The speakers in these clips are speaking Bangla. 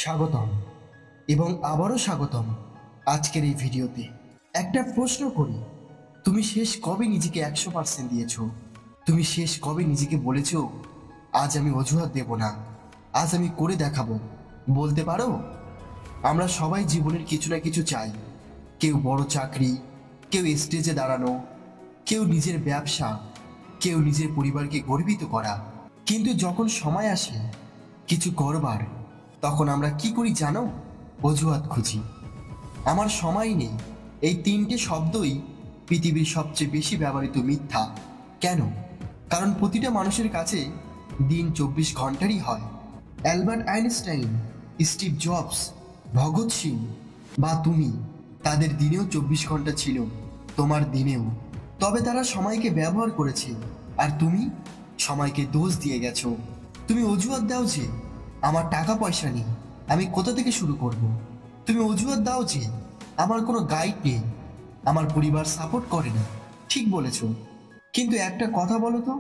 স্বাগতম এবং আবারও স্বাগতম আজকের এই ভিডিওতে। একটা প্রশ্ন করি, তুমি শেষ কবে নিজেকে 100% দিয়েছো? তুমি শেষ কবে নিজেকে বলেছো আজ আমি অজুহাত দেব না, আজ আমি করে দেখাবো? বলতে পারো? আমরা সবাই জীবনের কিছু না কিছু চাই। কেউ বড় চাকরি, কেউ স্টেজে দাঁড়ানো, কেউ নিজের ব্যবসা, কেউ নিজের পরিবারকে গর্বিত করা। কিন্তু যখন সময় আসে কিছু করবার, তখন আমরা কি করি জানো? অজুহাত খুঁজি। আমার সময় নেই, এই তিনটে শব্দই পৃথিবীর সবচেয়ে বেশি ব্যবহৃত মিথ্যা। কেন? কারণ প্রতিটা মানুষের কাছে দিন 24 ঘন্টারই হয়। Albert Einstein, Steve jobs, Bhagat Singh বা তুমি, তাদের দিনেও 24 ঘন্টা ছিল, তোমার দিনেও। তবে তারা সময়কে ব্যবহার করেছে, আর তুমি সময়কে দোষ দিয়ে গেছো। তুমি অজুহাত দাও যে আমার টাকা পয়সা নেই, আমি কোথা থেকে শুরু করব। তুমি অজুহাত দাও যে আমার কোনো গাইড নেই, আমার পরিবার সাপোর্ট করে না। ঠিক বলেছো, কিন্তু একটা কথা বলো তো,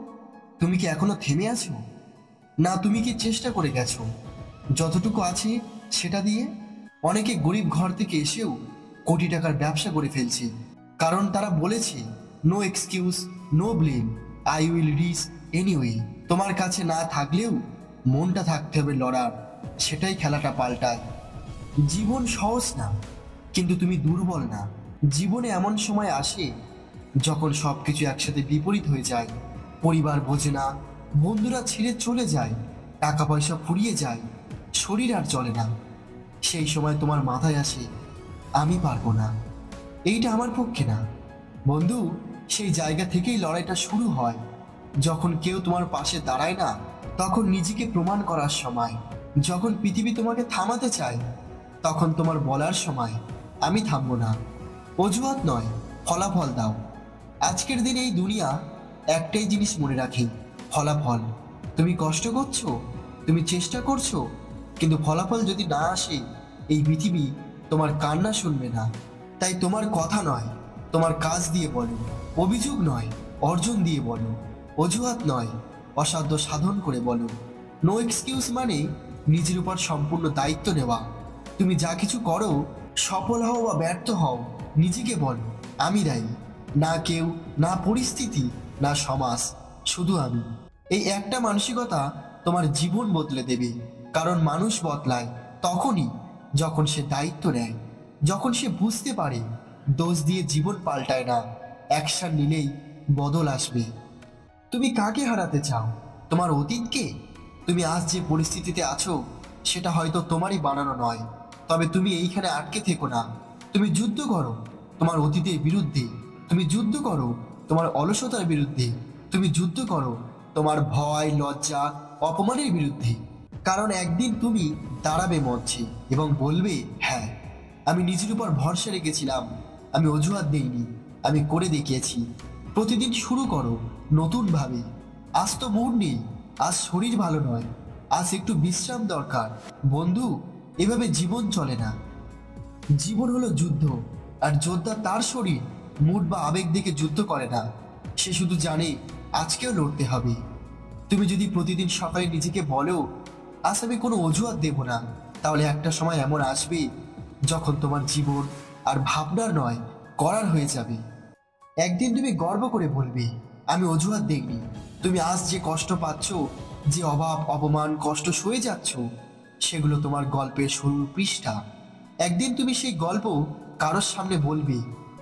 তুমি কি এখনো থেমে আছো? না তুমি কি চেষ্টা করে গেছো যতটুকু আছে সেটা দিয়ে? অনেকে গরিব ঘর থেকে এসেও কোটি টাকার ব্যবসা করে ফেলছে, কারণ তারা বলেছে no excuse, no blame, I will reach anyway. তোমার কাছে না থাকলেও মনটা থাকতে হবে লড়ার, সেটাই খেলাটা পাল্টায়। জীবন সহজ না, কিন্তু তুমি দুর্বল না। জীবনে এমন সময় আসে যখন সবকিছু একসাথে বিপরীত হয়ে যায়। পরিবার বোঝে না, বন্ধুরা ছেড়ে চলে যায়, টাকা পয়সা ফুরিয়ে যায়, শরীর আর চলে না। সেই সময় তোমার মাথায় আসে আমি পারবো না, এইটা আমার পক্ষে না। বন্ধু, সেই জায়গা থেকেই লড়াইটা শুরু হয়। যখন কেউ তোমার পাশে দাঁড়ায় না, তখন নিজেকে প্রমাণ করার সময়। যখন পৃথিবী তোমাকে থামাতে চায়, তখন তোমার বলার সময় আমি থামবো না। অজুহাত নয়, ফলাফল দাও। আজকের দিনে এই দুনিয়া একটাই জিনিস মনে রাখে, ফলাফল। তুমি কষ্ট করছো, তুমি চেষ্টা করছো, কিন্তু ফলাফল যদি না আসে, এই পৃথিবী তোমার কান্না শুনবে না। তাই তোমার কথা নয়, তোমার কাজ দিয়ে বলো। অভিযোগ নয়, অর্জন দিয়ে বলো। অজুহাত নয়, অসাধ্য সাধন করে বলো। নো এক্সকিউজ মানে নিজের উপর সম্পূর্ণ দায়িত্ব নেওয়া। তুমি যা কিছু করো, সফল হও বা ব্যর্থ হও, নিজেকে বলো আমি দায়ী। না কেউ, না পরিস্থিতি, না সমাজ, শুধু আমি। এই একটা মানসিকতা তোমার জীবন বদলে দেবে। কারণ মানুষ বদলায় তখনই যখন সে দায়িত্ব নেয়, যখন সে বুঝতে পারে দোষ দিয়ে জীবন পাল্টায় না, অ্যাকশন নিলেই বদল আসবে। তুমি কাকে হারাতে চাও? তোমার অতীতকে? তুমি আজ যে পরিস্থিতিতে আছো সেটা হয়তো তোমারই বানানো নয়, তবে তুমি এইখানে আটকে থেকো না। তুমি যুদ্ধ করো তোমার অতীতের বিরুদ্ধে, তুমি যুদ্ধ করো তোমার অলসতার বিরুদ্ধে, তুমি যুদ্ধ করো তোমার ভয়, লজ্জা, অপমানের বিরুদ্ধে। কারণ একদিন তুমি দাঁড়াবে মঞ্চে এবং বলবে হ্যাঁ, আমি নিজের উপর ভরসা রেখেছিলাম, আমি অজুহাত দেইনি, আমি করে দেখিয়েছি। প্রতিদিন শুরু করো নতুনভাবে। আজ তো মুড নেই, আজ শরীর ভালো নয়, আজ একটু বিশ্রাম দরকার। বন্ধু, এভাবে জীবন চলে না। জীবন হলো যুদ্ধ, আর যোদ্ধা তার শরীর, মুড বা আবেগ দেখে যুদ্ধ করে না। সে শুধু জানে আজকেও লড়তে হবে। তুমি যদি প্রতিদিন সকালে নিজেকে বলো আজ আমি কোনো অজুহাত দেব না, তাহলে একটা সময় এমন আসবে যখন তোমার জীবন আর ভাবনার নয়, করার হয়ে যাবে। একদিন তুমি গর্ব করে বলবে আমি অজুহাত দেইনি। তুমি আজ যে কষ্ট পাচ্ছ, যে অভাব, অপমান, কষ্ট সয়ে যাচ্ছ, সেগুলো তোমার গল্পের শুরুর পৃষ্ঠা। একদিন তুমি সেই গল্প কারোর সামনে বলবে,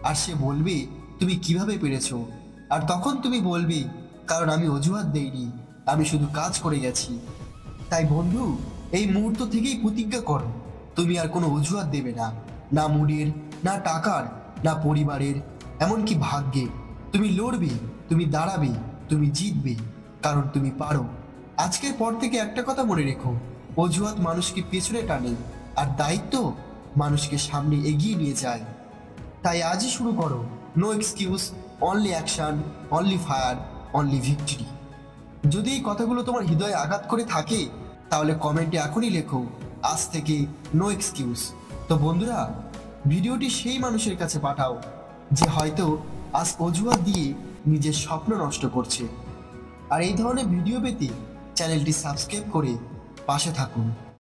আর সে বলবে তুমি কিভাবে পেরেছো। আর তখন তুমি বলবে কারণ আমি অজুহাত দেইনি, আমি শুধু কাজ করে গেছি। তাই বন্ধু, এই মুহূর্ত থেকেই প্রতিজ্ঞা করো তুমি আর কোনো অজুহাত দেবে না। না মুডের, না টাকার, না পরিবারের, এমনকি ভাগ্যে। তুমি লড়বে, তুমি দাঁড়াবে, তুমি জিতবে, কারণ তুমি পারো। আজকের পর থেকে একটা কথা মনে রেখো, অজুহাত মানুষকে পেছনে টানে, আর দায়িত্ব মানুষকে সামনে এগিয়ে নিয়ে যায়। তাই আজই শুরু করো। No excuse, only action, only fire, only victory. যদি এই কথাগুলো তোমার হৃদয়ে আঘাত করে থাকে, তাহলে কমেন্টে এখনই লেখো আজ থেকে নো এক্সকিউজ। তো বন্ধুরা, ভিডিওটি সেই মানুষের কাছে পাঠাও যে হয়তো আজ অজুহাত দিয়ে নিজের স্বপ্ন নষ্ট করছে। আর এই ধরনের ভিডিও পেতে চ্যানেলটি সাবস্ক্রাইব করে পাশে থাকুন।